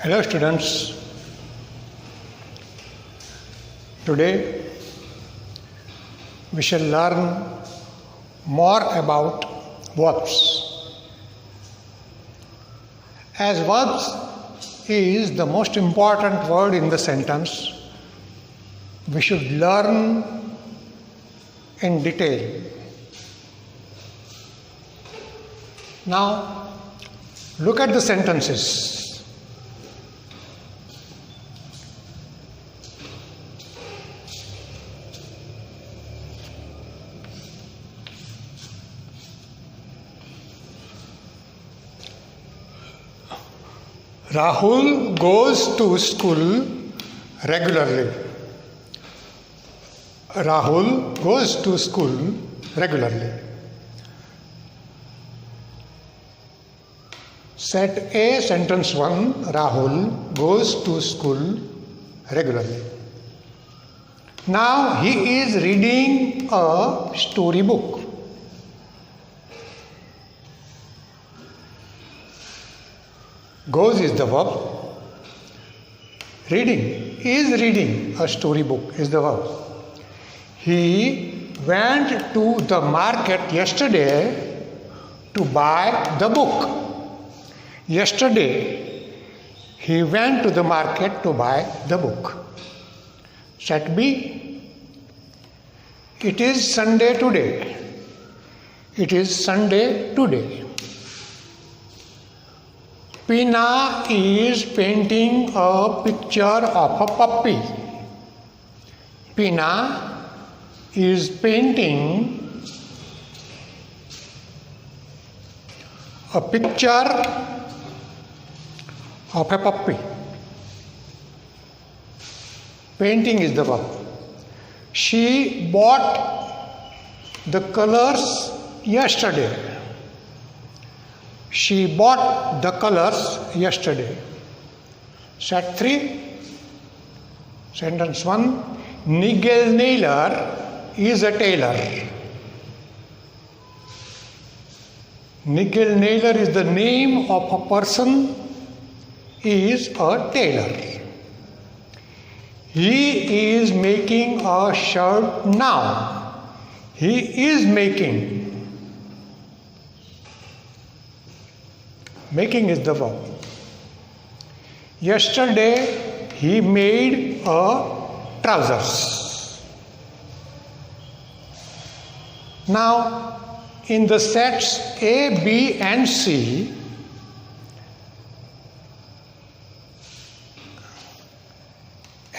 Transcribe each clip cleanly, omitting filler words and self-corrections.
Hello students, today we shall learn more about verbs. As verbs is the most important word in the sentence, we should learn in detail. Now look at the sentences. Rahul goes to school regularly. Rahul goes to school regularly. Set A, sentence 1. Rahul goes to school regularly. Now he is reading a story book. Goes is the verb. Reading is reading a story book is the verb. He went to the market yesterday to buy the book. Yesterday he went to the market to buy the book. Set B. It is Sunday today. It is Sunday today. Pina is painting a picture of a puppy. Pina is painting a picture of a puppy. Painting is the verb. She bought the colors yesterday. She bought the colors yesterday. Set 3. Sentence 1. Nigel Naylor is a tailor. Nigel Naylor is the name of a person, is a tailor. He is making a shirt now. He is making. Making is the verb. Yesterday he made a trousers. Now in the sets A, B and C,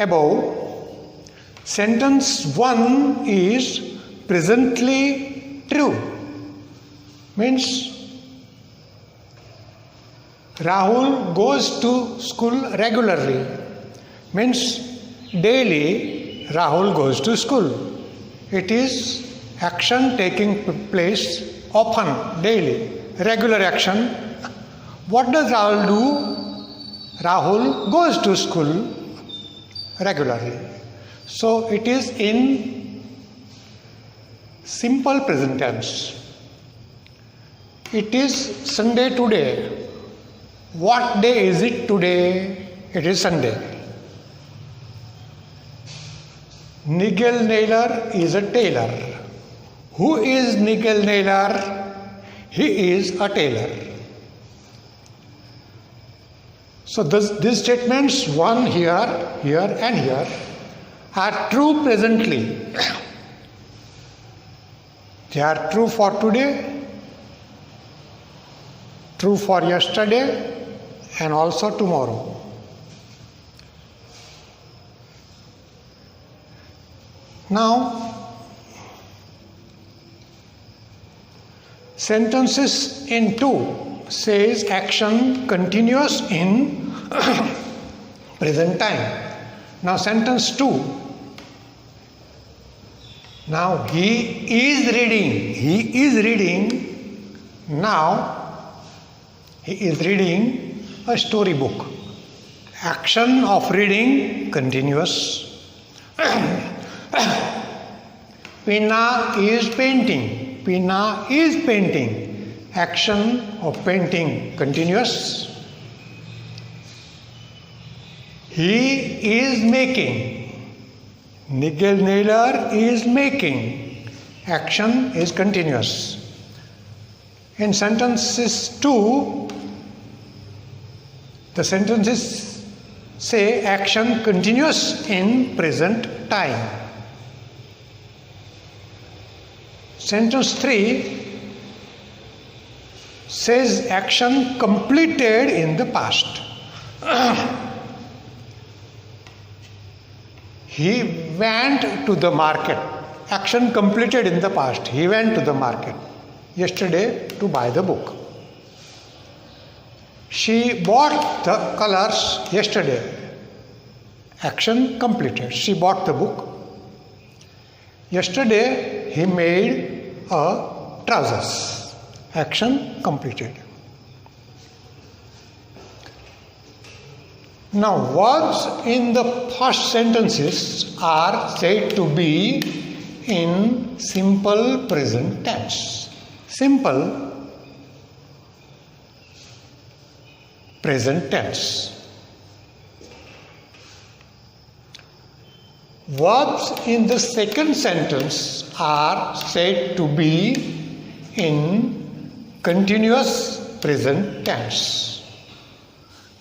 above, sentence 1 is presently true. Means Rahul goes to school regularly. Means daily Rahul goes to school. It is action taking place often, daily, regular action. What does Rahul do? Rahul goes to school regularly. So it is in simple present tense. It is Sunday today. What day is it today? It is Sunday. Nigel Naylor is a tailor. Who is Nigel Naylor? He is a tailor. So these statements 1 here, here and here are true presently. They are true for today, true for yesterday, and also tomorrow. Now, sentences in 2 says action continuous in present time. Now sentence 2. Now he is reading. He is reading. Now he is reading a story book. Action of reading continuous. Pina is painting. Pina is painting. Action of painting continuous. He is making. Nigel Naylor is making. Action is continuous. In sentences 2, the sentences say action continuous in present time. Sentence 3 says action completed in the past. He went to the market. Action completed in the past. He went to the market yesterday to buy the book. She bought the colors yesterday. Action completed. She bought the book. Yesterday he made a trousers. Action completed. Now verbs in the past sentences are said to be in simple present tense. Simple present tense. Verbs in the second sentence are said to be in continuous present tense.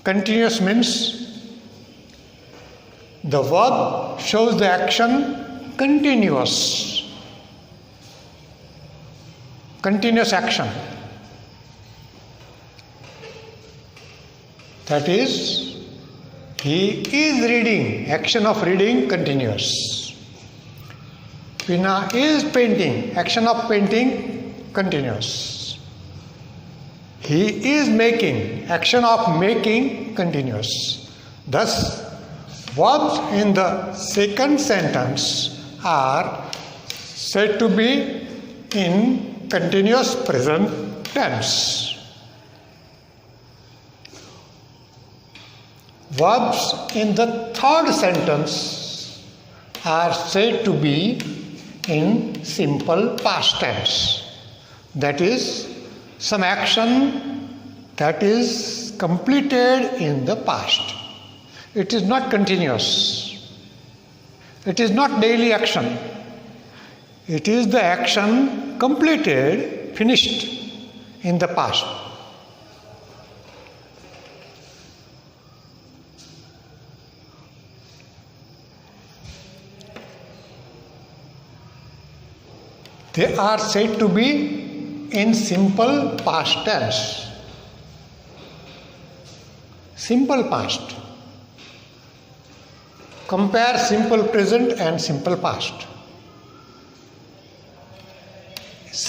Continuous means the verb shows the action continuous. Continuous action. That is, he is reading. Action of reading continuous. Pina is painting. Action of painting continuous. He is making. Action of making continuous. Thus, verbs in the second sentence are said to be in continuous present tense. Verbs in the third sentence are said to be in simple past tense. That is, some action that is completed in the past. It is not continuous. It is not daily action. It is the action completed, finished in the past. They are said to be in simple past tense. Simple past. Compare simple present and simple past.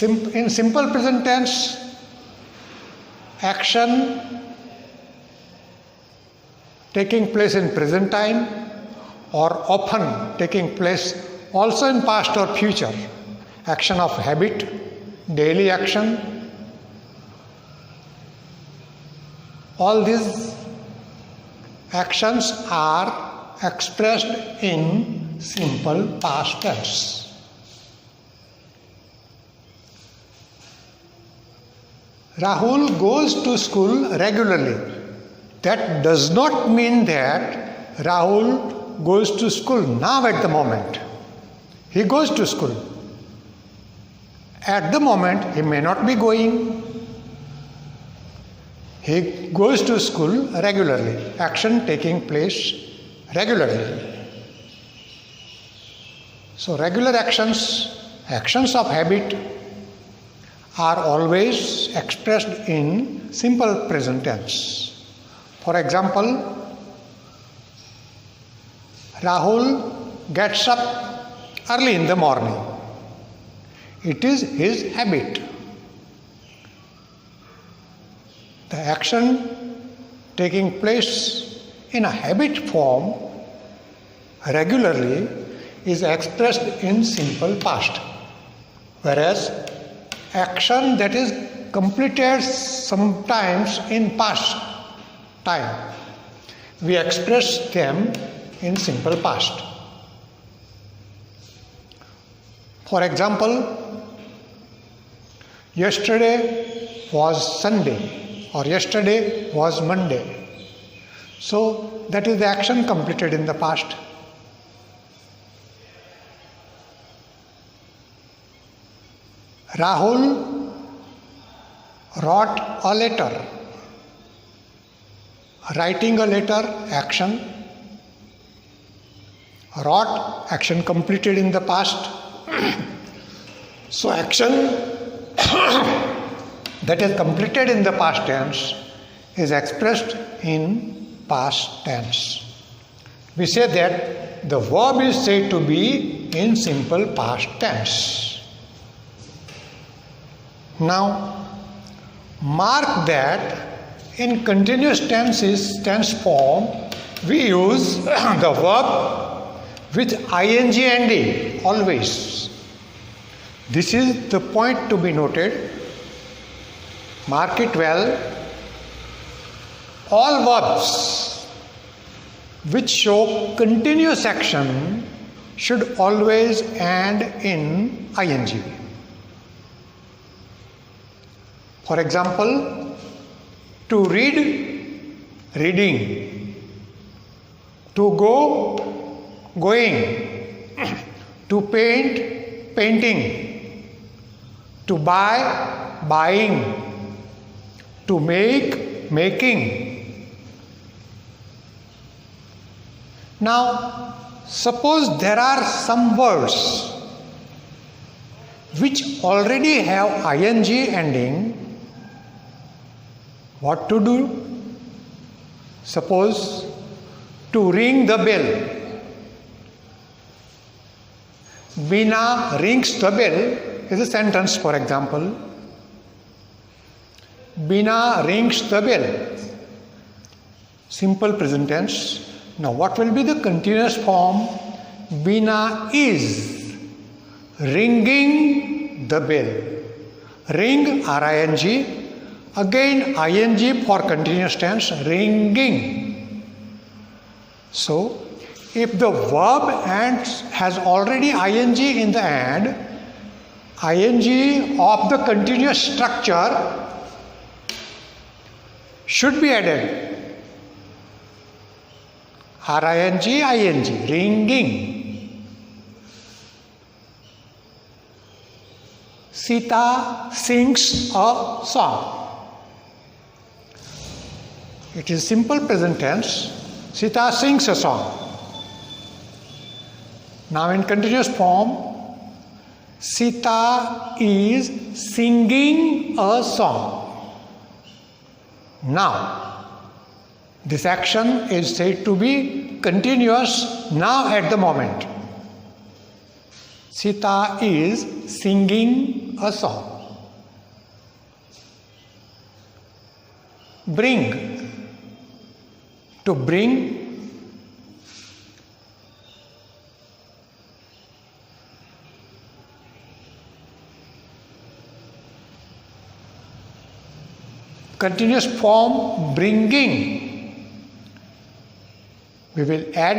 In simple present tense, action taking place in present time or often taking place also in past or future. Action of habit, daily action. All these actions are expressed in simple past tense. Rahul goes to school regularly. That does not mean that Rahul goes to school now at the moment. He goes to school. At the moment, he may not be going. He goes to school regularly. Action taking place regularly. So, regular actions, actions of habit, are always expressed in simple present tense. For example, Rahul gets up early in the morning. It is his habit. The action taking place in a habit form regularly is expressed in simple past, whereas action that is completed sometimes in past time, we express them in simple past. For example, yesterday was Sunday or yesterday was Monday. So that is the action completed in the past. Rahul wrote a letter. Writing a letter, action. Wrote, action completed in the past. So action that is completed in the past tense is expressed in past tense. We say that the verb is said to be in simple past tense. Now, mark that in continuous tense form, we use the verb with ing ending always. This is the point to be noted. Mark it well. All verbs which show continuous action should always end in ing. For example, to read, reading. To go, going. To paint, painting. To buy, buying. To make, making. Now, suppose there are some words which already have ing ending. What to do? Suppose to ring the bell. Veena rings the bell is a sentence, for example. Veena rings the bell. Simple present tense. Now what will be the continuous form? Veena is ringing the bell. Ring, R-I-N-G. Again ing for continuous tense, ringing. So, if the verb has already ing in the end, ing of the continuous structure should be added. R-I-N-G, ing, ringing. Sita sings a song. It is simple present tense. Sita sings a song. Now in continuous form, Sita is singing a song. Now, this action is said to be continuous now at the moment. Sita is singing a song. Bring. To bring. Continuous form, bringing. We will add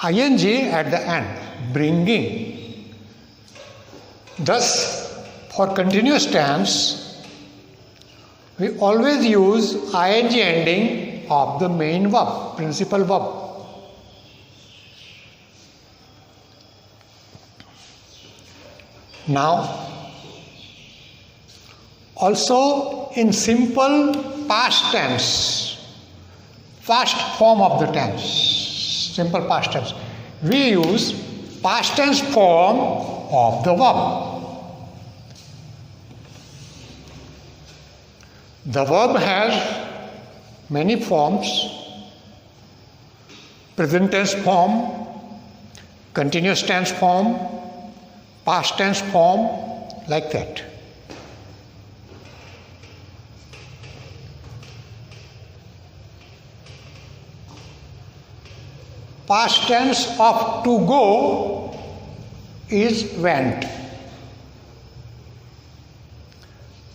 ing at the end, bringing. Thus, for continuous tense, we always use ing ending of the main verb, principal verb. Now, also in simple past tense, first form of the tense, simple past tense, we use past tense form of the verb. The verb has many forms: present tense form, continuous tense form, past tense form, like that. Past tense of to go is went.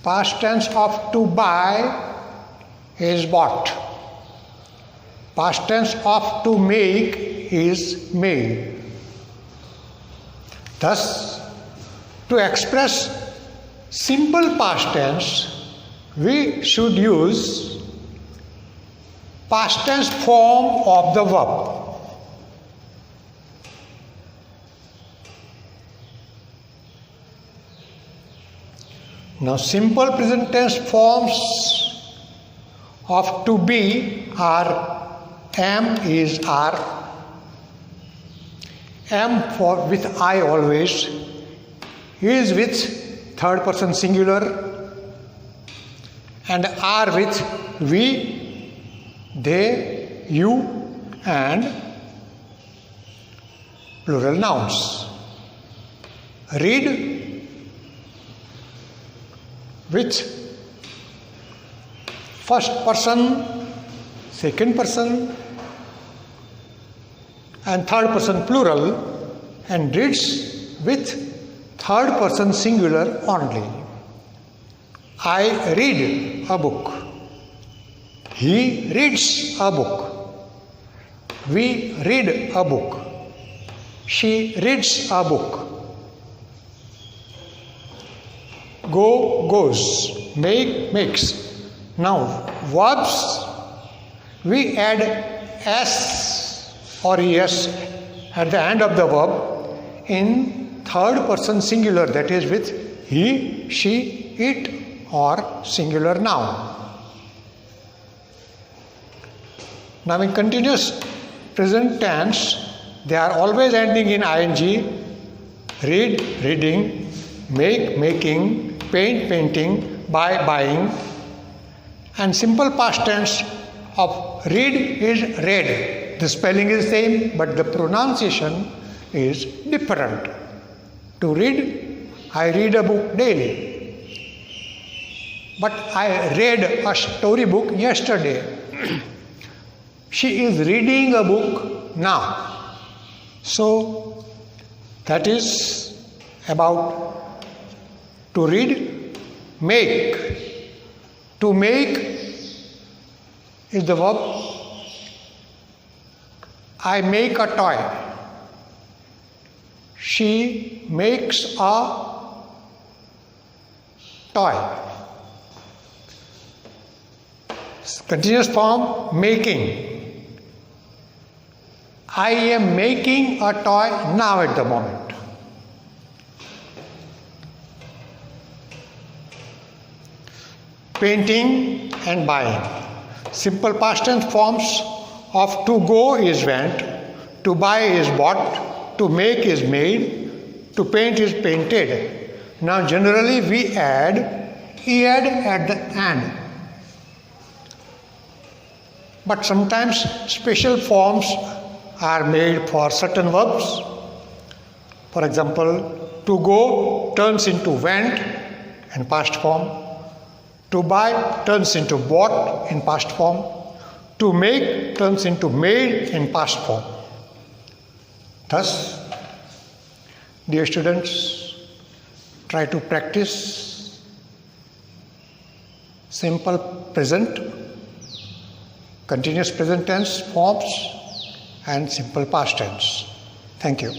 Past tense of to buy is bought. Past tense of to make is made. Thus, to express simple past tense, we should use past tense form of the verb. Now, simple present tense forms of to be are am, is, are. Am for with I always, is with third person singular, and are with we, they, you, and plural nouns. Read with first person, second person, and third person plural, and reads with third person singular only. I read a book. He reads a book. We read a book. She reads a book. Go, goes. Make, makes. Now, verbs, we add s or es at the end of the verb in third person singular, that is with he, she, it, or singular noun. Now, in continuous present tense, they are always ending in ing. Read, reading. Make, making. Paint, painting. Buy, buying. And simple past tense of read is read. The spelling is same, but the pronunciation is different. To read, I read a book daily. But I read a storybook yesterday. She is reading a book now. So, that is about to read. Make. To make is the verb. I make a toy. She makes a toy. Continuous form, making. I am making a toy now at the moment. Painting and buying. Simple past tense forms of to go is went, to buy is bought, to make is made, to paint is painted. Now generally we add ed at the end. But sometimes special forms are made for certain verbs. For example, to go turns into went in past form. To buy turns into bought in past form. To make turns into made in past form. Thus, dear students, try to practice simple present, continuous present tense forms, and simple past tense. Thank you.